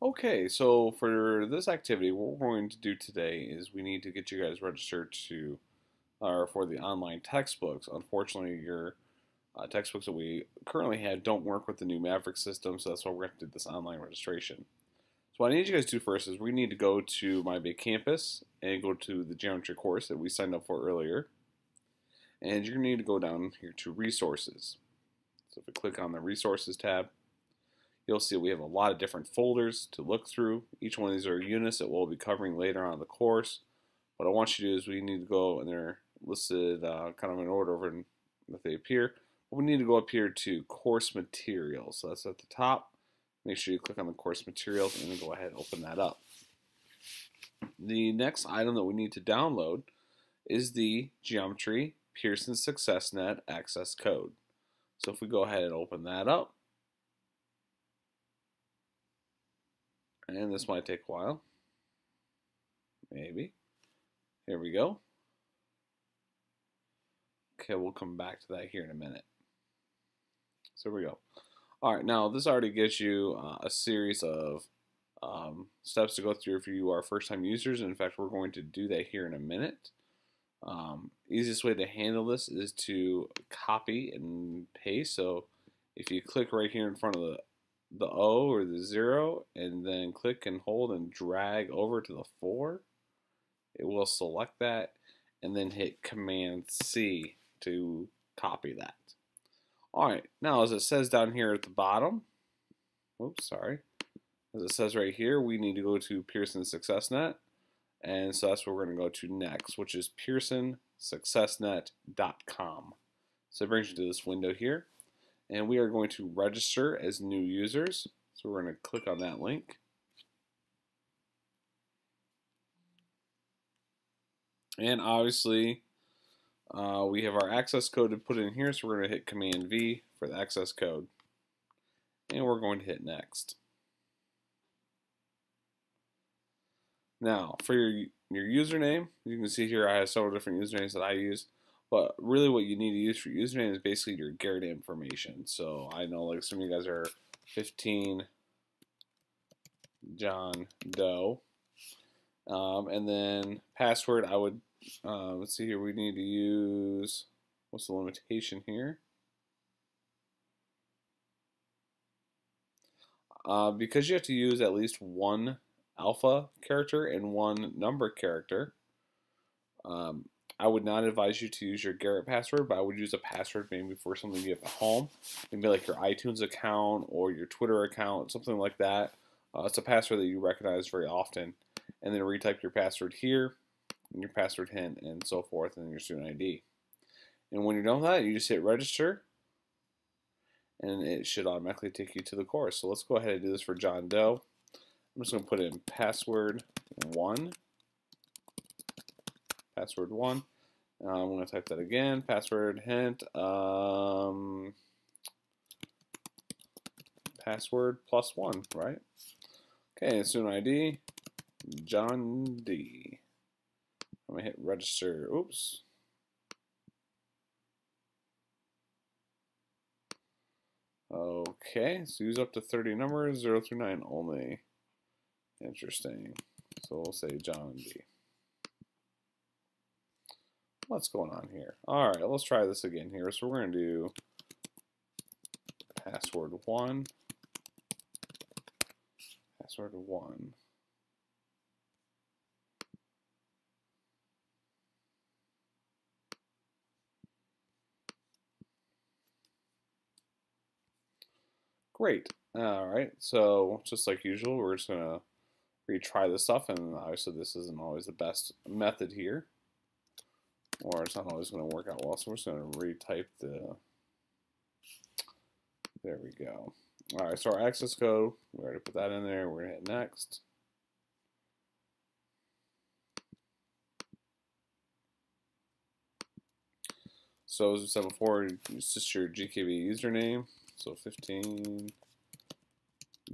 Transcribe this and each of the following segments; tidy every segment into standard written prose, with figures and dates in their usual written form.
Okay, so for this activity, what we're going to do today is we need to get you guys registered to, or for the online textbooks. Unfortunately, your textbooks that we currently have don't work with the new Maverick system, so that's why we're going to do this online registration. So what I need you guys to do first is we need to go to My Big Campus and go to the geometry course that we signed up for earlier. And you're going to need to go down here to Resources. So if we click on the Resources tab, you'll see we have a lot of different folders to look through. Each one of these are units that we'll be covering later on in the course. What I want you to do is we need to go, and they're listed kind of in order over that they appear. But we need to go up here to Course Materials. So that's at the top. Make sure you click on the Course Materials and then go ahead and open that up. The next item that we need to download is the Geometry PearsonSuccessNet access code. So if we go ahead and open that up, and this might take a while. Maybe. Here we go. Okay, we'll come back to that here in a minute. So here we go. Alright, now this already gives you a series of steps to go through if you are first-time users. And in fact, we're going to do that here in a minute. Easiest way to handle this is to copy and paste. So if you click right here in front of the O or the 0 and then click and hold and drag over to the 4, it will select that and then hit Command C to copy that. Alright, now as it says down here at the bottom, oops, sorry, as it says right here, we need to go to PearsonSuccessNet, and so that's what we're going to go to next, which is PearsonSuccessNet.com. So it brings you to this window here. And we are going to register as new users. So we're going to click on that link. And obviously, we have our access code to put in here. So we're going to hit Command V for the access code. And we're going to hit Next. Now, for your username, you can see here I have several different usernames that I use. But really what you need to use for your username is basically your Garrett information. So I know like some of you guys are 15 John Doe. And then password, I would, let's see here, we need to use, what's the limitation here? Because you have to use at least one alpha character and one number character, I would not advise you to use your Garrett password, but I would use a password maybe for something you have at home, maybe like your iTunes account or your Twitter account, something like that. It's a password that you recognize very often, and then retype your password here, and your password hint, and so forth, and then your student ID. And when you're done with that, you just hit register, and it should automatically take you to the course. So let's go ahead and do this for John Doe. I'm just going to put in password 1. Password 1. I'm going to type that again. Password hint. Password +1, right? Okay, student ID, John D. I'm going to hit register. Oops. Okay, so use up to 30 numbers, 0 through 9 only. Interesting. So we'll say John D. What's going on here? Alright, let's try this again here. So we're going to do password 1. Password 1. Great. Alright, so just like usual, we're just going to retry this stuff, and obviously this isn't always the best method here, or it's not always going to work out well, so we're just going to retype the, there we go. Alright, so our access code, we already put that in there, we're going to hit next. So as we said before, it's just your GKB username, so 15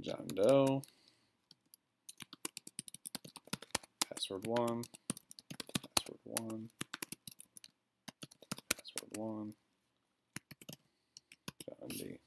John Doe, password 1, password 1, password 1, John D.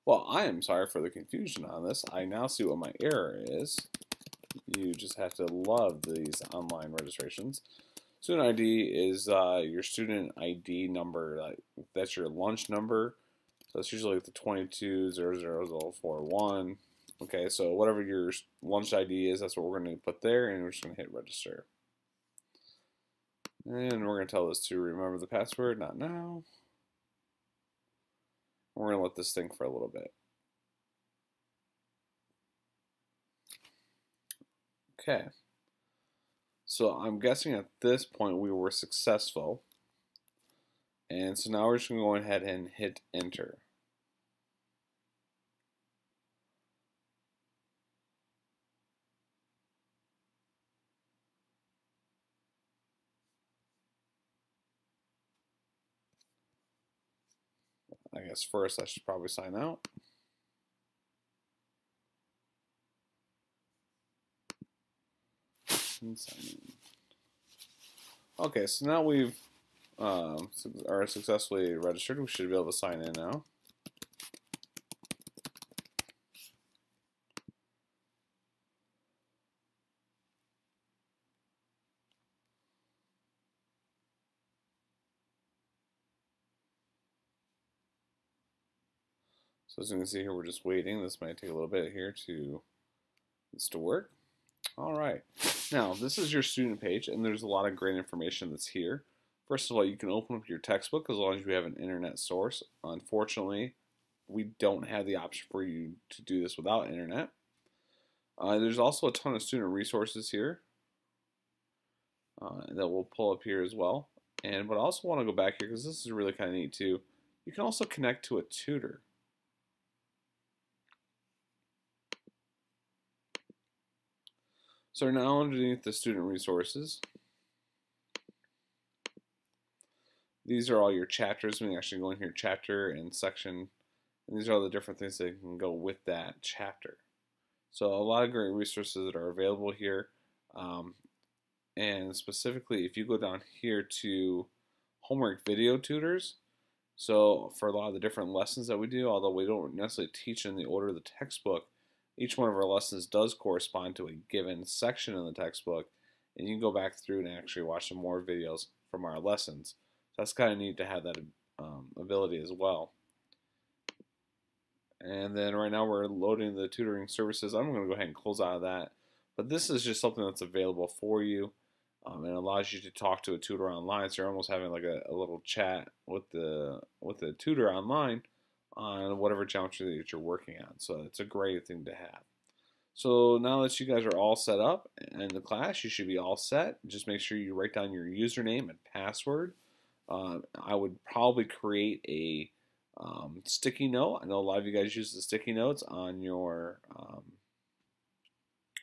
Well, I am sorry for the confusion on this. I now see what my error is. You just have to love these online registrations. Student ID is your student ID number. That's your lunch number. So it's usually like the 220041. Okay, so whatever your lunch ID is, that's what we're going to put there, and we're just going to hit register. And we're going to tell this to remember the password, not now. We're going to let this think for a little bit. Okay. So I'm guessing at this point we were successful. And so now we're just going to go ahead and hit enter. I guess first I should probably sign out. And sign in. Okay, so now we've are successfully registered. We should be able to sign in now. So as you can see here, we're just waiting. This might take a little bit here to this to work. All right. Now, this is your student page, and there's a lot of great information that's here. First of all, you can open up your textbook as long as you have an internet source. Unfortunately, we don't have the option for you to do this without internet. There's also a ton of student resources here that we'll pull up here as well. But I also want to go back here because this is really kind of neat too. You can also connect to a tutor. So now underneath the student resources, these are all your chapters. We can actually go in here, chapter and section, and these are all the different things that can go with that chapter. So a lot of great resources that are available here. And specifically, if you go down here to homework video tutors, so for a lot of the different lessons that we do, although we don't necessarily teach in the order of the textbook, each one of our lessons does correspond to a given section in the textbook, and you can go back through and actually watch some more videos from our lessons. So that's kind of neat to have that ability as well. And then right now we're loading the tutoring services. I'm going to go ahead and close out of that. But this is just something that's available for you. And it allows you to talk to a tutor online. So you're almost having like a little chat with the tutor online on whatever geometry that you're working on. So it's a great thing to have. So now that you guys are all set up in the class, you should be all set. Just make sure you write down your username and password. I would probably create a sticky note. I know a lot of you guys use the sticky notes on your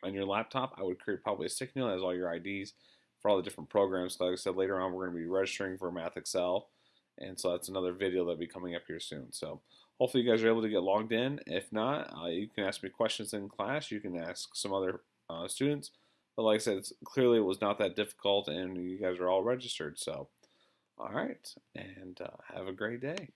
laptop. I would create probably a sticky note that has all your IDs for all the different programs. Like I said, later on we're going to be registering for Math Excel, and so that's another video that'll be coming up here soon. So hopefully you guys are able to get logged in. If not, you can ask me questions in class. You can ask some other students. But like I said, clearly it was not that difficult, and you guys are all registered. So, all right, and have a great day.